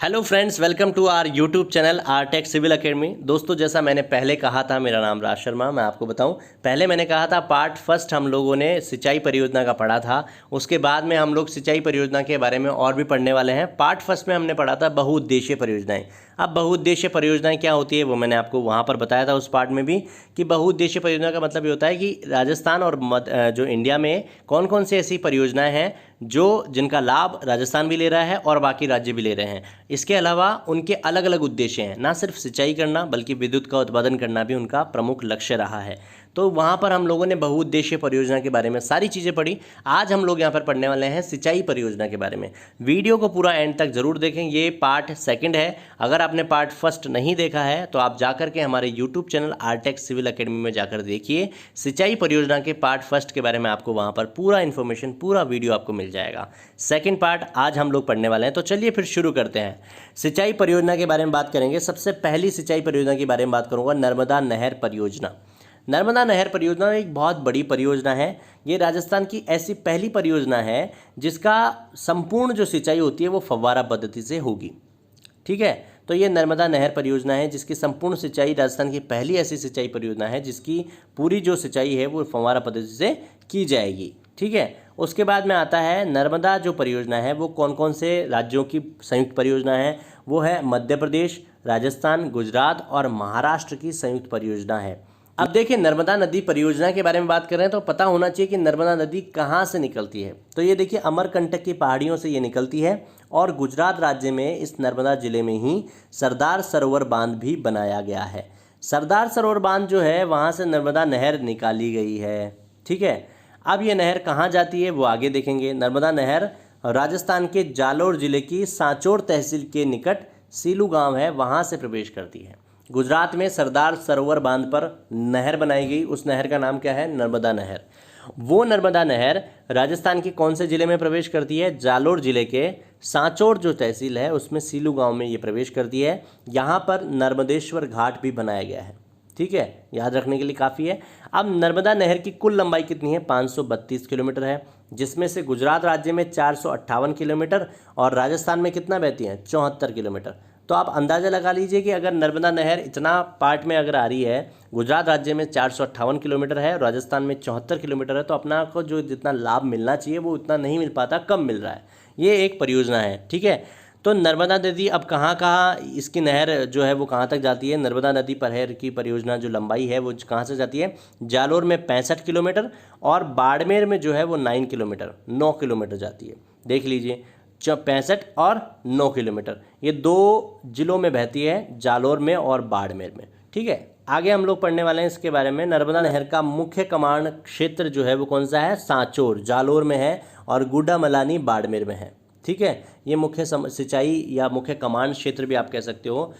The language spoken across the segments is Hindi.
Hello friends, welcome to our YouTube channel R Tech civil academy. दोस्तों, जैसा मैंने पहले कहा था, मेरा नाम राज शर्मा। मैं आपको बताऊं, पहले मैंने कहा था पार्ट फर्स्ट हम लोगों ने सिंचाई परियोजना का पढ़ा था। उसके बाद में हम लोग सिंचाई परियोजना के बारे में और भी पढ़ने वाले हैं। पार्ट फर्स्ट में हमने पढ़ा था बहुउद्देशीय परियोजनाएं। अब बहुउद्देशीय परियोजनाएं क्या होती है वो मैंने आपको वहाँ पर बताया था उस पार्ट में भी, कि बहुउद्देशीय परियोजना का मतलब ये होता है कि राजस्थान और जो इंडिया में कौन कौन सी ऐसी परियोजनाएं हैं जिनका लाभ राजस्थान भी ले रहा है और बाकी राज्य भी ले रहे हैं। इसके अलावा उनके अलग अलग उद्देश्य हैं, ना सिर्फ सिंचाई करना बल्कि विद्युत का उत्पादन करना भी उनका प्रमुख लक्ष्य रहा है। तो वहाँ पर हम लोगों ने बहुउद्देशीय परियोजना के बारे में सारी चीज़ें पढ़ी। आज हम लोग यहाँ पर पढ़ने वाले हैं सिंचाई परियोजना के बारे में। वीडियो को पूरा एंड तक जरूर देखें। ये पार्ट सेकंड है। अगर आपने पार्ट फर्स्ट नहीं देखा है तो आप जाकर के हमारे YouTube channel R Tech civil academy में जाकर देखिए। सिंचाई परियोजना के पार्ट फर्स्ट के बारे में आपको वहाँ पर पूरा इन्फॉर्मेशन, पूरा वीडियो आपको मिल जाएगा। सेकेंड पार्ट आज हम लोग पढ़ने वाले हैं। तो चलिए फिर शुरू करते हैं। सिंचाई परियोजना के बारे में बात करेंगे। सबसे पहली सिंचाई परियोजना के बारे में बात करूँगा, नर्मदा नहर परियोजना। नर्मदा नहर परियोजना एक बहुत बड़ी परियोजना है। ये राजस्थान की ऐसी पहली परियोजना है जिसका संपूर्ण जो सिंचाई होती है वो फव्वारा पद्धति से होगी। ठीक है, तो ये नर्मदा नहर परियोजना है जिसकी संपूर्ण सिंचाई, राजस्थान की पहली ऐसी सिंचाई परियोजना है जिसकी पूरी जो सिंचाई है वो फव्वारा पद्धति से की जाएगी। ठीक है, उसके बाद में आता है नर्मदा जो परियोजना है वो कौन कौन से राज्यों की संयुक्त परियोजना है। वो है मध्य प्रदेश, राजस्थान, गुजरात और महाराष्ट्र की संयुक्त परियोजना है। अब देखिए, नर्मदा नदी परियोजना के बारे में बात कर रहे हैं तो पता होना चाहिए कि नर्मदा नदी कहाँ से निकलती है। तो ये देखिए, अमरकंटक की पहाड़ियों से ये निकलती है और गुजरात राज्य में इस नर्मदा जिले में ही सरदार सरोवर बांध भी बनाया गया है। सरदार सरोवर बांध जो है वहाँ से नर्मदा नहर निकाली गई है। ठीक है, अब ये नहर कहाँ जाती है वो आगे देखेंगे। नर्मदा नहर राजस्थान के जालोर जिले की सांचौर तहसील के निकट सीलू गाँव है, वहाँ से प्रवेश करती है। गुजरात में सरदार सरोवर बांध पर नहर बनाई गई, उस नहर का नाम क्या है? नर्मदा नहर। वो नर्मदा नहर राजस्थान के कौन से जिले में प्रवेश करती है? जालोर जिले के सांचौर जो तहसील है उसमें सीलू गांव में ये प्रवेश करती है। यहाँ पर नर्मदेश्वर घाट भी बनाया गया है। ठीक है, याद रखने के लिए काफ़ी है। अब नर्मदा नहर की कुल लंबाई कितनी है? 532 किलोमीटर है, जिसमें से गुजरात राज्य में 458 किलोमीटर और राजस्थान में कितना बहती है? 74 किलोमीटर। तो आप अंदाज़ा लगा लीजिए कि अगर नर्मदा नहर इतना पार्ट में अगर आ रही है, गुजरात राज्य में 458 किलोमीटर है, राजस्थान में 74 किलोमीटर है, तो अपना को जो जितना लाभ मिलना चाहिए वो उतना नहीं मिल पाता, कम मिल रहा है। ये एक परियोजना है। ठीक है, तो नर्मदा नदी अब कहाँ कहाँ इसकी नहर जो है वो कहाँ तक जाती है? नर्मदा नदी पर की परियोजना जो लंबाई है वो कहाँ से जाती है? जालोर में 65 किलोमीटर और बाड़मेर में जो है वो 9 किलोमीटर जाती है। देख लीजिए, 65 और 9 किलोमीटर, ये दो जिलों में बहती है, जालोर में और बाड़मेर में। ठीक है, आगे हम लोग पढ़ने वाले हैं इसके बारे में। नर्मदा नहर का मुख्य कमान क्षेत्र जो है वो कौन सा है? सांचौर जालोर में है और गुड्डामलानी बाड़मेर में है। ठीक है, ये मुख्य सिंचाई या मुख्य कमान क्षेत्र भी आप कह सकते हो।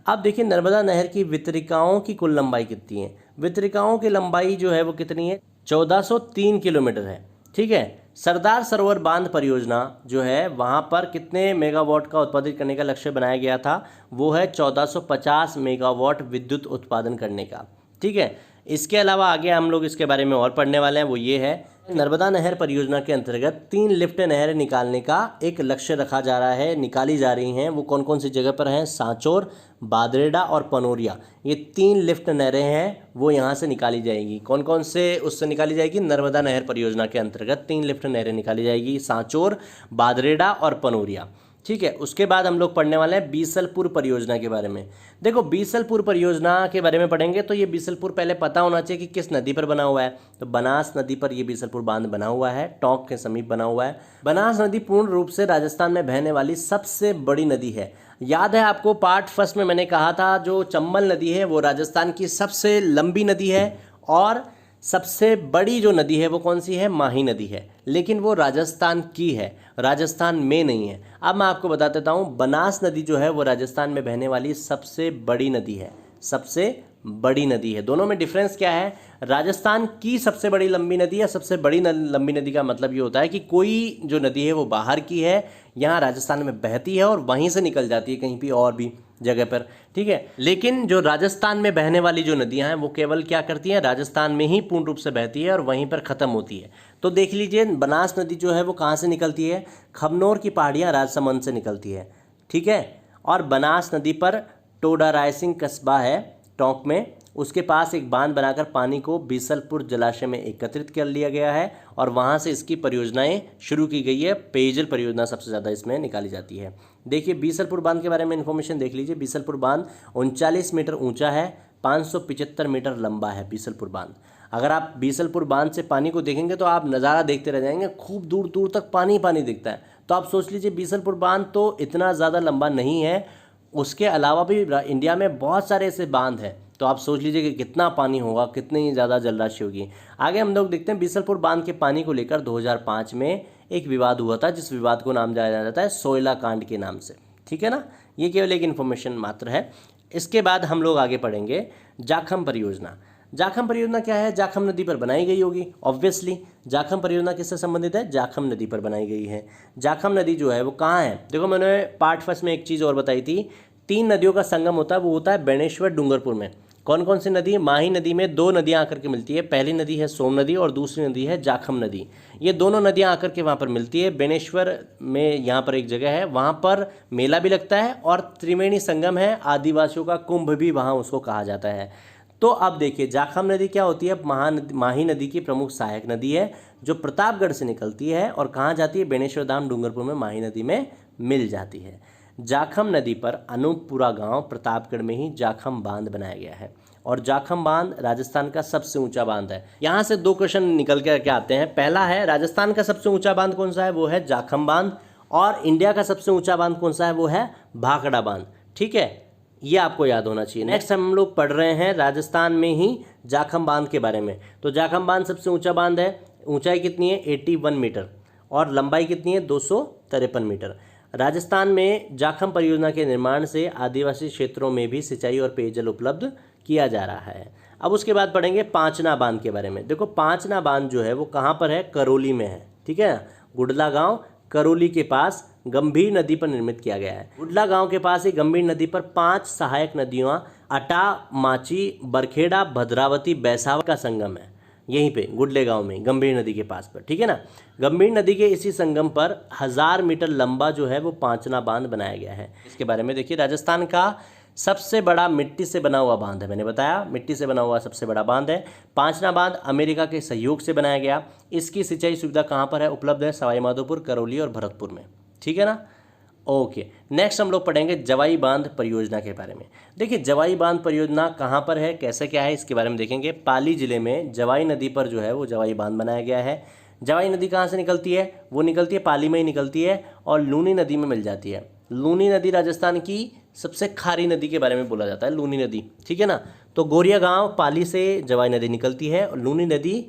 अब देखिए, नर्मदा नहर की वितरिकाओं की कुल लंबाई कितनी है? वितरिकाओं की लंबाई जो है वो कितनी है? 1403 किलोमीटर है। ठीक है, सरदार सरोवर बांध परियोजना जो है वहाँ पर कितने मेगावाट का उत्पादित करने का लक्ष्य बनाया गया था? वो है 1450 मेगावाट विद्युत उत्पादन करने का। ठीक है, इसके अलावा आगे हम लोग इसके बारे में और पढ़ने वाले हैं, वो ये है नर्मदा नहर परियोजना के अंतर्गत 3 लिफ्ट नहरें निकालने का एक लक्ष्य रखा जा रहा है, निकाली जा रही हैं। वो कौन कौन सी जगह पर हैं? सांचौर, बादरेड़ा और पनोरिया। ये 3 लिफ्ट नहरें हैं, वो यहाँ से निकाली जाएगी। कौन कौन से उससे निकाली जाएगी? नर्मदा नहर परियोजना के अंतर्गत 3 लिफ्ट नहरें निकाली जाएगी, सांचौर, बादरेड़ा और पनोरिया। ठीक है, उसके बाद हम लोग पढ़ने वाले हैं बीसलपुर परियोजना के बारे में। देखो, बीसलपुर परियोजना के बारे में पढ़ेंगे तो ये बीसलपुर पहले पता होना चाहिए कि किस नदी पर बना हुआ है। तो बनास नदी पर ये बीसलपुर बांध बना हुआ है, टोंक के समीप बना हुआ है। बनास नदी पूर्ण रूप से राजस्थान में बहने वाली सबसे बड़ी नदी है। याद है आपको, पार्ट फर्स्ट में मैंने कहा था जो चंबल नदी है वो राजस्थान की सबसे लंबी नदी है और सबसे बड़ी जो नदी है वो कौन सी है? माही नदी है, लेकिन वो राजस्थान की है, राजस्थान में नहीं है। अब मैं आपको बता देता हूँ, बनास नदी जो है वो राजस्थान में बहने वाली सबसे बड़ी नदी है, सबसे बड़ी नदी है। दोनों में डिफरेंस क्या है? राजस्थान की सबसे बड़ी लंबी नदी या सबसे बड़ी लंबी नदी का मतलब ये होता है कि कोई जो नदी है वो बाहर की है, यहाँ राजस्थान में बहती है और वहीं से निकल जाती है कहीं भी और भी जगह पर। ठीक है, लेकिन जो राजस्थान में बहने वाली जो नदियाँ हैं वो केवल क्या करती हैं? राजस्थान में ही पूर्ण रूप से बहती है और वहीं पर ख़त्म होती है। तो देख लीजिए, बनास नदी जो है वो कहाँ से निकलती है? खमनोर की पहाड़ियाँ राजसमंद से निकलती है। ठीक है, और बनास नदी पर टोडा रायसिंग कस्बा है टोंक में, उसके पास एक बांध बनाकर पानी को बीसलपुर जलाशय में एकत्रित कर लिया गया है और वहाँ से इसकी परियोजनाएं शुरू की गई है। पेयजल परियोजना सबसे ज़्यादा इसमें निकाली जाती है। देखिए बीसलपुर बांध के बारे में इन्फॉर्मेशन देख लीजिए। बीसलपुर बांध 39 मीटर ऊंचा है, 575 मीटर लंबा है बीसलपुर बांध। अगर आप बीसलपुर बांध से पानी को देखेंगे तो आप नज़ारा देखते रह जाएंगे, खूब दूर दूर तक पानी पानी दिखता है। तो आप सोच लीजिए बीसलपुर बांध तो इतना ज़्यादा लंबा नहीं है, उसके अलावा भी इंडिया में बहुत सारे ऐसे बांध हैं। तो आप सोच लीजिए कि कितना पानी होगा, कितनी ज़्यादा जलराशि होगी। आगे हम लोग देखते हैं बीसलपुर बांध के पानी को लेकर 2005 में एक विवाद हुआ था, जिस विवाद को नाम जाना जाता है सोयला कांड के नाम से। ठीक है ना, ये केवल एक इन्फॉर्मेशन मात्र है। इसके बाद हम लोग आगे पढ़ेंगे जाखम परियोजना। जाखम परियोजना क्या है? जाखम नदी पर बनाई गई होगी ऑब्वियसली। जाखम परियोजना किससे संबंधित है? जाखम नदी पर बनाई गई है। जाखम नदी जो है वो कहाँ है? देखो मैंने पार्ट फर्स्ट में एक चीज़ और बताई थी, 3 नदियों का संगम होता है, वो होता है बेणेश्वर डूंगरपुर में। कौन कौन सी नदी? माही नदी में 2 नदियाँ आकर के मिलती है। पहली नदी है सोम नदी और दूसरी नदी है जाखम नदी। ये दोनों नदियाँ आकर के वहाँ पर मिलती है। बेणेश्वर में यहाँ पर एक जगह है, वहाँ पर मेला भी लगता है और त्रिवेणी संगम है, आदिवासियों का कुंभ भी वहाँ उसको कहा जाता है। तो अब देखिए जाखम नदी क्या होती है? माही नदी की प्रमुख सहायक नदी है जो प्रतापगढ़ से निकलती है और कहाँ जाती है? बेणेश्वर धाम डूंगरपुर में माही नदी में मिल जाती है। जाखम नदी पर अनूपपुरा गांव प्रतापगढ़ में ही जाखम बांध बनाया गया है और जाखम बांध राजस्थान का सबसे ऊंचा बांध है। यहाँ से 2 क्वेश्चन निकल के आते हैं। पहला है राजस्थान का सबसे ऊंचा बांध कौन सा है? वो है जाखम बांध। और इंडिया का सबसे ऊंचा बांध कौन सा है? वो है भाखड़ा बांध। ठीक है, ये आपको याद होना चाहिए। नेक्स्ट हम लोग पढ़ रहे हैं राजस्थान में ही जाखम बांध के बारे में। तो जाखम बांध सबसे ऊंचा बांध है। ऊंचाई कितनी है? 81 मीटर और लंबाई कितनी है? 253 मीटर। राजस्थान में जाखम परियोजना के निर्माण से आदिवासी क्षेत्रों में भी सिंचाई और पेयजल उपलब्ध किया जा रहा है। अब उसके बाद पढ़ेंगे पांचना बांध के बारे में। देखो पांचना बांध जो है वो कहाँ पर है? करौली में है। ठीक है, गुडला गांव करौली के पास गंभीर नदी पर निर्मित किया गया है। गुडला गांव के पास ही गंभीर नदी पर 5 सहायक नदियाँ अटा, माची, बरखेड़ा, भद्रावती, बैसावा का संगम है। यहीं पे गुडले गांव में गंभीर नदी के पास पर। ठीक है ना, गंभीर नदी के इसी संगम पर 1000 मीटर लंबा जो है वो पांचना बांध बनाया गया है। इसके बारे में देखिए, राजस्थान का सबसे बड़ा मिट्टी से बना हुआ बांध है। मैंने बताया मिट्टी से बना हुआ सबसे बड़ा बांध है। पांचना बांध अमेरिका के सहयोग से बनाया गया। इसकी सिंचाई सुविधा कहाँ पर है? उपलब्ध है सवाई माधोपुर, करौली और भरतपुर में। ठीक है ना, ओके। नेक्स्ट हम लोग पढ़ेंगे जवाई बांध परियोजना के बारे में। देखिए जवाई बांध परियोजना कहाँ पर है, कैसे क्या है, इसके बारे में देखेंगे। पाली जिले में जवाई नदी पर जो है वो जवाई बांध बनाया गया है। जवाई नदी कहाँ से निकलती है? वो निकलती है पाली में ही निकलती है और लूनी नदी में मिल जाती है। लूनी नदी राजस्थान की सबसे खारी नदी के बारे में बोला जाता है, लूनी नदी। ठीक है ना, तो गोरिया गांव पाली से जवाई नदी निकलती है और लूनी नदी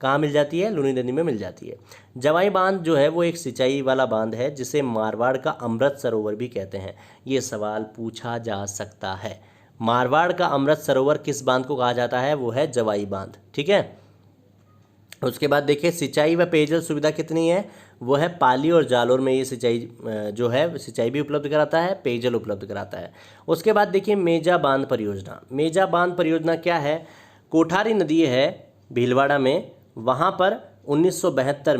कहाँ मिल जाती है? लूनी नदी में मिल जाती है। जवाई बांध जो है वो एक सिंचाई वाला बांध है जिसे मारवाड़ का अमृत सरोवर भी कहते हैं। ये सवाल पूछा जा सकता है। मारवाड़ का अमृत सरोवर किस बांध को कहा जाता है? वो है जवाई बांध। ठीक है, उसके बाद देखिए सिंचाई व पेयजल सुविधा कितनी है? वो है पाली और जालोर में ये सिंचाई जो है सिंचाई भी उपलब्ध कराता है, पेयजल उपलब्ध कराता है। उसके बाद देखिए मेजा बांध परियोजना। मेजा बांध परियोजना क्या है? कोठारी नदी है भीलवाड़ा में, वहाँ पर 1972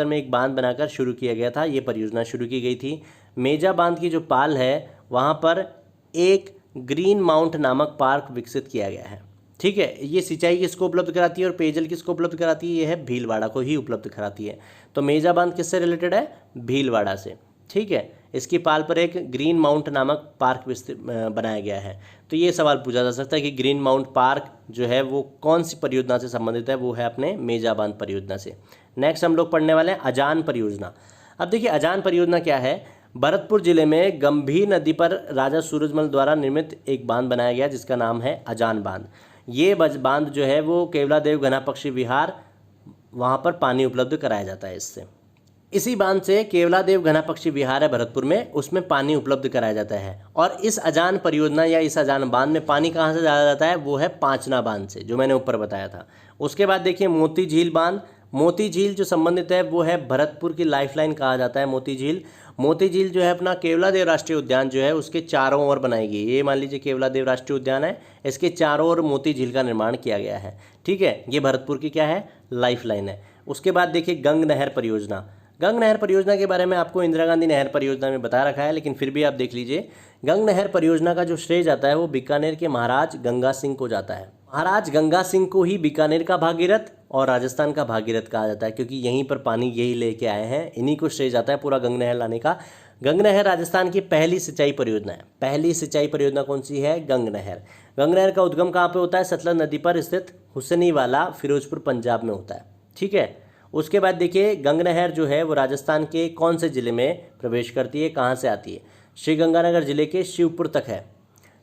में एक बांध बनाकर शुरू किया गया था। ये परियोजना शुरू की गई थी। मेजा बांध की जो पाल है वहाँ पर एक ग्रीन माउंट नामक पार्क विकसित किया गया है। ठीक है, ये सिंचाई किसको उपलब्ध कराती है और पेयजल किसको उपलब्ध कराती है? ये है भीलवाड़ा को ही उपलब्ध कराती है। तो मेजा बांध किससे रिलेटेड है? भीलवाड़ा से। ठीक है, इसकी पाल पर एक ग्रीन माउंट नामक पार्क बनाया गया है। तो ये सवाल पूछा जा सकता है कि ग्रीन माउंट पार्क जो है वो कौन सी परियोजना से संबंधित है? वो है अपने मेजा बांध परियोजना से। नेक्स्ट हम लोग पढ़ने वाले हैं अजान परियोजना। अब देखिए अजान परियोजना क्या है? भरतपुर जिले में गंभीर नदी पर राजा सूरजमल द्वारा निर्मित एक बांध बनाया गया जिसका नाम है अजान बांध। ये बांध जो है वो केवलादेव घना पक्षी विहार, वहाँ पर पानी उपलब्ध कराया जाता है इससे। इसी बांध से केवलादेव घना पक्षी विहार है भरतपुर में, उसमें पानी उपलब्ध कराया जाता है। और इस अजान परियोजना या इस अजान बांध में पानी कहाँ से डाला जाता है? वो है पांचना बांध से, जो मैंने ऊपर बताया था। उसके बाद देखिए मोती झील बांध। मोती झील जो संबंधित है वो है भरतपुर की लाइफलाइन कहा जाता है मोती झील। मोती झील जो है अपना केवलादेव राष्ट्रीय उद्यान जो है उसके चारों ओर बनाई गई। ये मान लीजिए केवलादेव राष्ट्रीय उद्यान है, इसके चारों ओर मोती झील का निर्माण किया गया है। ठीक है, ये भरतपुर की क्या है? लाइफलाइन है। उसके बाद देखिए गंग नहर परियोजना। गंग नहर परियोजना के बारे में आपको इंदिरा गांधी नहर परियोजना में बता रखा है, लेकिन फिर भी आप देख लीजिए, गंग नहर परियोजना का जो श्रेय जाता है वो बीकानेर के महाराज गंगा सिंह को जाता है। महाराज गंगा सिंह को ही बीकानेर का भागीरथ और राजस्थान का भागीरथ कहा जाता है, क्योंकि यहीं पर पानी यही लेके आए हैं, इन्हीं को श्रेय जाता है पूरा गंग नहर लाने का। गंग नहर राजस्थान की पहली सिंचाई परियोजना है। पहली सिंचाई परियोजना कौन सी है? गंग नहर। गंग नहर का उद्गम कहाँ पे होता है? सतलज नदी पर स्थित हुसैनीवाला, फिरोजपुर, पंजाब में होता है। ठीक है। उसके बाद देखिए, गंग नहर जो है वो राजस्थान के कौन से ज़िले में प्रवेश करती है, कहाँ से आती है? श्रीगंगानगर जिले के शिवपुर तक है।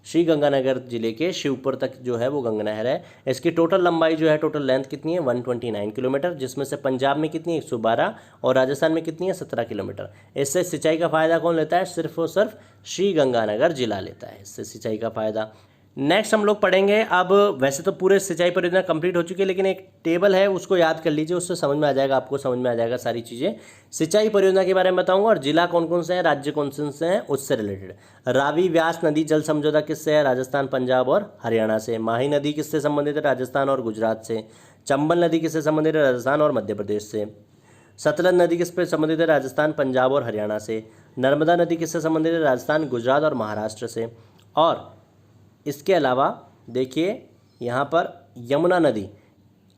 श्रीगंगानगर जिले के शिवपुर तक जो है वो गंग नहर है। इसकी टोटल लंबाई जो है, टोटल लेंथ कितनी है? 129 किलोमीटर, जिसमें से पंजाब में कितनी है? 112, और राजस्थान में कितनी है? 17 किलोमीटर। इससे सिंचाई का फ़ायदा कौन लेता है? सिर्फ और सिर्फ श्रीगंगानगर जिला लेता है इससे सिंचाई का फ़ायदा। नेक्स्ट हम लोग पढ़ेंगे, अब वैसे तो पूरे सिंचाई परियोजना कंप्लीट हो चुकी है, लेकिन एक टेबल है उसको याद कर लीजिए, उससे समझ में आ जाएगा, आपको समझ में आ जाएगा सारी चीज़ें। सिंचाई परियोजना के बारे में बताऊंगा और जिला कौन कौन से हैं, राज्य कौन कौन से हैं, उससे रिलेटेड। रावी व्यास नदी जल समझौता किससे है? राजस्थान, पंजाब और हरियाणा से। माही नदी किससे संबंधित है? राजस्थान और गुजरात से। चंबल नदी किससे संबंधित है? राजस्थान और मध्य प्रदेश से। सतलज नदी किस पे संबंधित है? राजस्थान, पंजाब और हरियाणा से। नर्मदा नदी किससे संबंधित है? राजस्थान, गुजरात और महाराष्ट्र से। और इसके अलावा देखिए यहाँ पर यमुना नदी।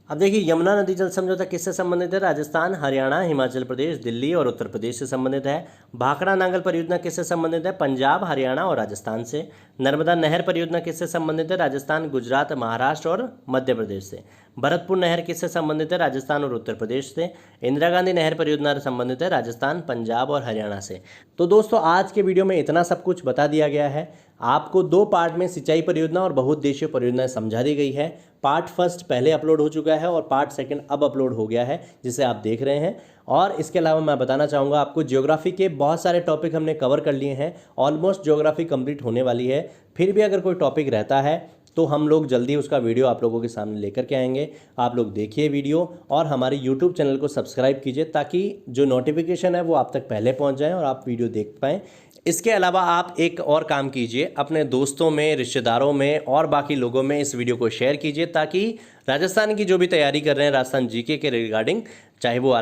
अब देखिए, यमुना नदी जल समझौता किससे संबंधित है? राजस्थान, हरियाणा, हिमाचल प्रदेश, दिल्ली और उत्तर प्रदेश से संबंधित है। भाखड़ा नांगल परियोजना किससे संबंधित है? पंजाब, हरियाणा और राजस्थान से। नर्मदा नहर परियोजना किससे संबंधित है? राजस्थान, गुजरात, महाराष्ट्र और मध्य प्रदेश से। भरतपुर नहर किससे संबंधित है? राजस्थान और उत्तर प्रदेश से। इंदिरा गांधी नहर परियोजना संबंधित है राजस्थान, पंजाब और हरियाणा से। तो दोस्तों, आज के वीडियो में इतना सब कुछ बता दिया गया है। आपको 2 पार्ट में सिंचाई परियोजना और बहुउद्देशीय परियोजना समझा दी गई है। पार्ट फर्स्ट पहले अपलोड हो चुका है और पार्ट सेकंड अब अपलोड हो गया है, जिसे आप देख रहे हैं। और इसके अलावा मैं बताना चाहूँगा आपको, ज्योग्राफी के बहुत सारे टॉपिक हमने कवर कर लिए हैं। ऑलमोस्ट ज्योग्राफी कंप्लीट होने वाली है। फिर भी अगर कोई टॉपिक रहता है तो हम लोग जल्दी उसका वीडियो आप लोगों के सामने लेकर के आएंगे। आप लोग देखिए वीडियो और हमारे यूट्यूब चैनल को सब्सक्राइब कीजिए, ताकि जो नोटिफिकेशन है वो आप तक पहले पहुंच जाए और आप वीडियो देख पाएँ। इसके अलावा आप एक और काम कीजिए, अपने दोस्तों में, रिश्तेदारों में और बाकी लोगों में इस वीडियो को शेयर कीजिए, ताकि राजस्थान की जो भी तैयारी कर रहे हैं राजस्थान जीके के रिगार्डिंग, चाहे वो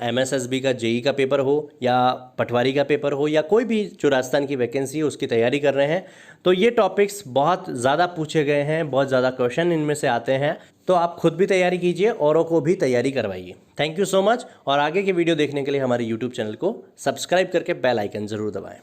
MSSB का जेई का पेपर हो या पटवारी का पेपर हो या कोई भी जो राजस्थान की वैकेंसी है उसकी तैयारी कर रहे हैं, तो ये टॉपिक्स बहुत ज़्यादा पूछे गए हैं, बहुत ज़्यादा क्वेश्चन इनमें से आते हैं। तो आप खुद भी तैयारी कीजिए, औरों को भी तैयारी करवाइए। Thank you so much. और आगे के वीडियो देखने के लिए हमारे यूट्यूब चैनल को सब्सक्राइब करके बेल आइकन ज़रूर दबाएँ।